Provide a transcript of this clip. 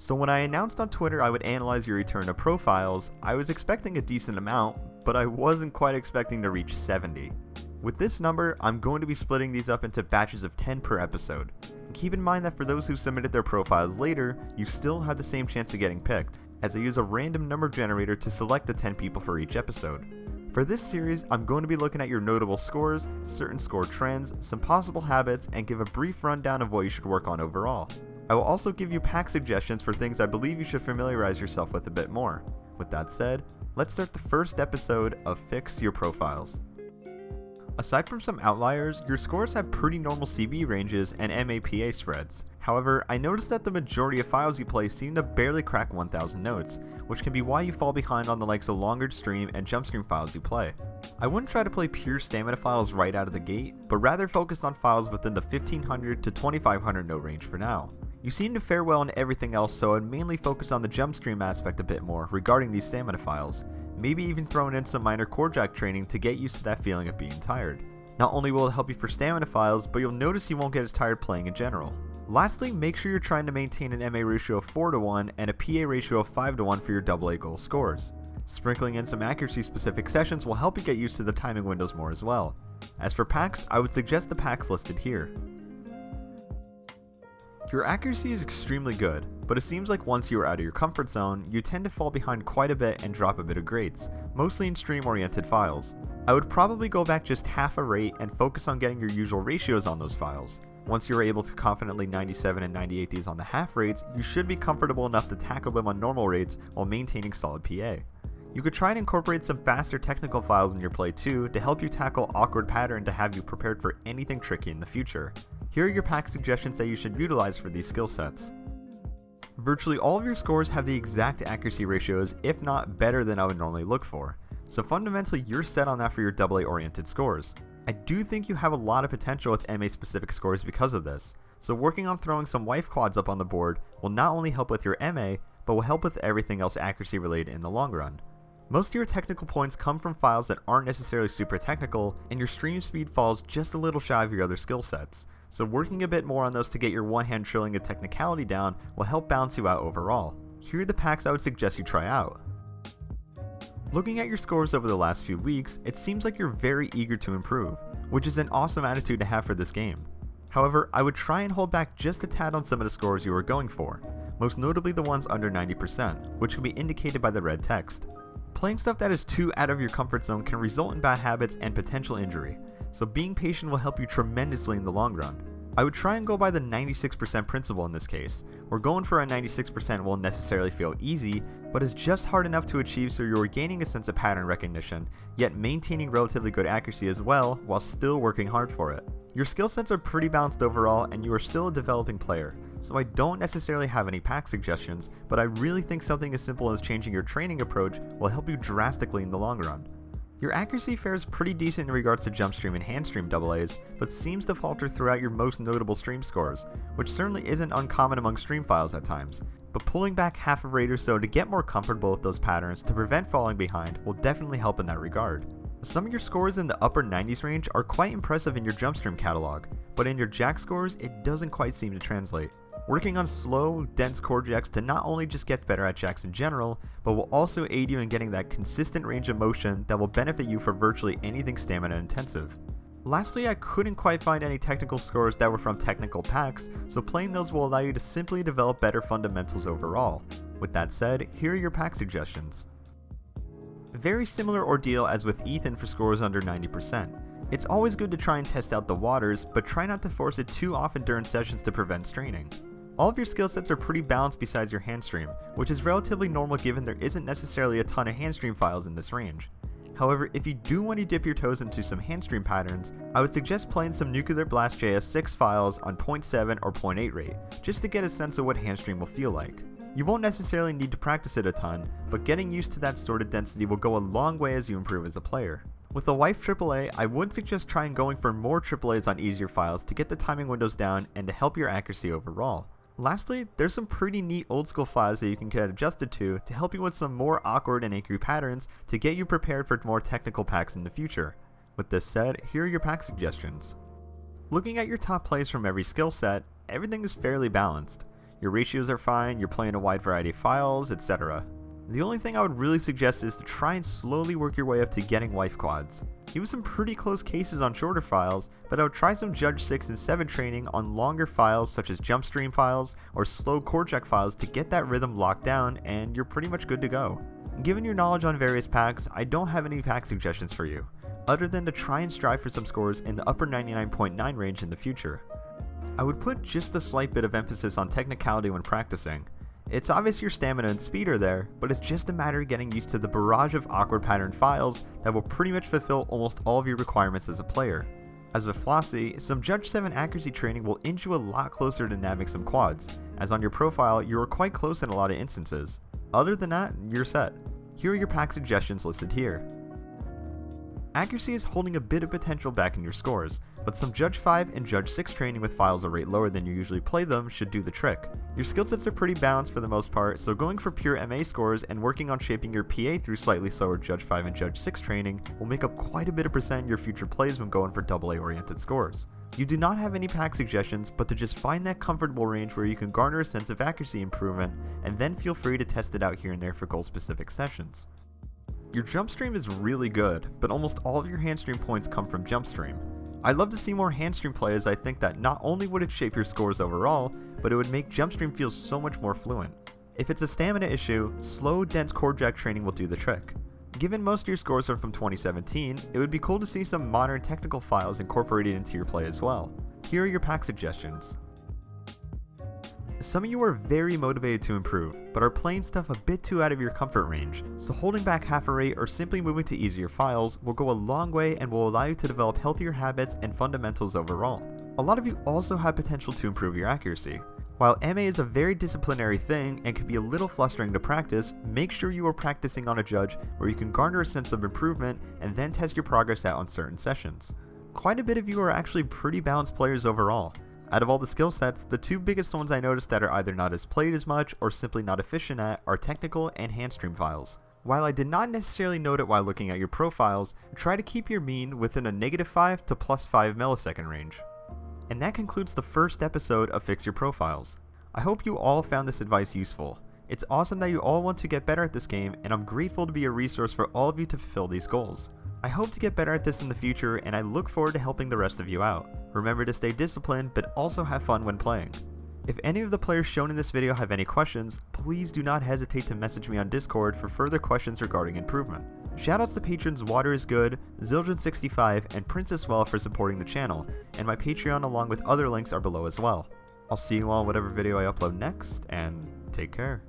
So when I announced on Twitter I would analyze your return to profiles, I was expecting a decent amount, but I wasn't quite expecting to reach 70. With this number, I'm going to be splitting these up into batches of 10 per episode. And keep in mind that for those who submitted their profiles later, you still have the same chance of getting picked, as I use a random number generator to select the 10 people for each episode. For this series, I'm going to be looking at your notable scores, certain score trends, some possible habits, and give a brief rundown of what you should work on overall. I will also give you pack suggestions for things I believe you should familiarize yourself with a bit more. With that said, let's start the first episode of Fix Your Profiles. Aside from some outliers, your scores have pretty normal CB ranges and MAPA spreads. However, I noticed that the majority of files you play seem to barely crack 1000 notes, which can be why you fall behind on the likes of longer stream and jump stream files you play. I wouldn't try to play pure stamina files right out of the gate, but rather focus on files within the 1500 to 2500 note range for now. You seem to fare well in everything else, so I'd mainly focus on the jump stream aspect a bit more regarding these stamina files, maybe even throwing in some minor core jack training to get used to that feeling of being tired. Not only will it help you for stamina files, but you'll notice you won't get as tired playing in general. Lastly, make sure you're trying to maintain an MA ratio of 4:1 and a PA ratio of 5:1 for your AA goal scores. Sprinkling in some accuracy specific sessions will help you get used to the timing windows more as well. As for packs, I would suggest the packs listed here. Your accuracy is extremely good, but it seems like once you are out of your comfort zone, you tend to fall behind quite a bit and drop a bit of grades, mostly in stream-oriented files. I would probably go back just half a rate and focus on getting your usual ratios on those files. Once you are able to confidently 97 and 98 these on the half rates, you should be comfortable enough to tackle them on normal rates while maintaining solid PA. You could try and incorporate some faster technical files in your play too to help you tackle awkward pattern to have you prepared for anything tricky in the future. Here are your pack suggestions that you should utilize for these skill sets. Virtually all of your scores have the exact accuracy ratios, if not better than I would normally look for. So fundamentally you're set on that for your AA oriented scores. I do think you have a lot of potential with MA specific scores because of this, so working on throwing some wife quads up on the board will not only help with your MA, but will help with everything else accuracy related in the long run. Most of your technical points come from files that aren't necessarily super technical, and your stream speed falls just a little shy of your other skill sets, so working a bit more on those to get your one-hand trilling of technicality down will help balance you out overall. Here are the packs I would suggest you try out. Looking at your scores over the last few weeks, it seems like you're very eager to improve, which is an awesome attitude to have for this game. However, I would try and hold back just a tad on some of the scores you were going for, most notably the ones under 90%, which can be indicated by the red text. Playing stuff that is too out of your comfort zone can result in bad habits and potential injury, so being patient will help you tremendously in the long run. I would try and go by the 96% principle in this case, where going for a 96% won't necessarily feel easy, but is just hard enough to achieve so you're gaining a sense of pattern recognition, yet maintaining relatively good accuracy as well while still working hard for it. Your skill sets are pretty balanced overall and you are still a developing player, so I don't necessarily have any pack suggestions, but I really think something as simple as changing your training approach will help you drastically in the long run. Your accuracy fares pretty decent in regards to jump stream and hand stream AAs, but seems to falter throughout your most notable stream scores, which certainly isn't uncommon among stream files at times, but pulling back half a rate or so to get more comfortable with those patterns to prevent falling behind will definitely help in that regard. Some of your scores in the upper 90s range are quite impressive in your jump stream catalog, but in your jack scores it doesn't quite seem to translate. Working on slow, dense core jacks to not only just get better at jacks in general, but will also aid you in getting that consistent range of motion that will benefit you for virtually anything stamina intensive. Lastly, I couldn't quite find any technical scores that were from technical packs, so playing those will allow you to simply develop better fundamentals overall. With that said, here are your pack suggestions. Very similar ordeal as with Ethan for scores under 90%. It's always good to try and test out the waters, but try not to force it too often during sessions to prevent straining. All of your skill sets are pretty balanced besides your hand stream, which is relatively normal given there isn't necessarily a ton of hand stream files in this range. However, if you do want to dip your toes into some hand stream patterns, I would suggest playing some Nuclear Blast JS6 files on 0.7 or 0.8 rate, just to get a sense of what hand stream will feel like. You won't necessarily need to practice it a ton, but getting used to that sort of density will go a long way as you improve as a player. With a wife AAA, I would suggest trying going for more AAAs on easier files to get the timing windows down and to help your accuracy overall. Lastly, there's some pretty neat old school files that you can get adjusted to help you with some more awkward and angry patterns to get you prepared for more technical packs in the future. With this said, here are your pack suggestions. Looking at your top plays from every skill set, everything is fairly balanced. your ratios are fine, you're playing a wide variety of files, etc. The only thing I would really suggest is to try and slowly work your way up to getting wife quads. You have some pretty close cases on shorter files, but I would try some Judge 6 and 7 training on longer files such as jump stream files or slow core check files to get that rhythm locked down, and you're pretty much good to go. Given your knowledge on various packs, I don't have any pack suggestions for you, other than to try and strive for some scores in the upper 99.9 range in the future. I would put just a slight bit of emphasis on technicality when practicing. It's obvious your stamina and speed are there, but it's just a matter of getting used to the barrage of awkward pattern files that will pretty much fulfill almost all of your requirements as a player. As with Flossie, some Judge 7 accuracy training will inch you a lot closer to nabbing some quads, as on your profile you are quite close in a lot of instances. Other than that, you're set. Here are your pack suggestions listed here. Accuracy is holding a bit of potential back in your scores, but some Judge 5 and Judge 6 training with files a rate lower than you usually play them should do the trick. Your skill sets are pretty balanced for the most part, so going for pure MA scores and working on shaping your PA through slightly slower Judge 5 and Judge 6 training will make up quite a bit of percent in your future plays when going for AA oriented scores. You do not have any pack suggestions, but to just find that comfortable range where you can garner a sense of accuracy improvement, and then feel free to test it out here and there for goal specific sessions. Your jump stream is really good, but almost all of your hand stream points come from jump stream. I'd love to see more hand stream play, as I think that not only would it shape your scores overall, but it would make jump stream feel so much more fluent. If it's a stamina issue, slow, dense core jack training will do the trick. Given most of your scores are from 2017, it would be cool to see some modern technical files incorporated into your play as well. Here are your pack suggestions. Some of you are very motivated to improve, but are playing stuff a bit too out of your comfort range, so holding back half a rate or simply moving to easier files will go a long way and will allow you to develop healthier habits and fundamentals overall. A lot of you also have potential to improve your accuracy. While MA is a very disciplinary thing and can be a little flustering to practice, make sure you are practicing on a judge where you can garner a sense of improvement and then test your progress out on certain sessions. Quite a bit of you are actually pretty balanced players overall. Out of all the skill sets, the two biggest ones I noticed that are either not as played as much or simply not efficient at are technical and hand stream files. While I did not necessarily note it while looking at your profiles, try to keep your mean within a -5 to +5 millisecond range. And that concludes the first episode of Fix Your Profiles. I hope you all found this advice useful. It's awesome that you all want to get better at this game, and I'm grateful to be a resource for all of you to fulfill these goals. I hope to get better at this in the future, and I look forward to helping the rest of you out. Remember to stay disciplined, but also have fun when playing. If any of the players shown in this video have any questions, please do not hesitate to message me on Discord for further questions regarding improvement. Shoutouts to patrons Water is Good, Zildjian65, and Princess Well for supporting the channel, and my Patreon along with other links are below as well. I'll see you all in whatever video I upload next, and take care.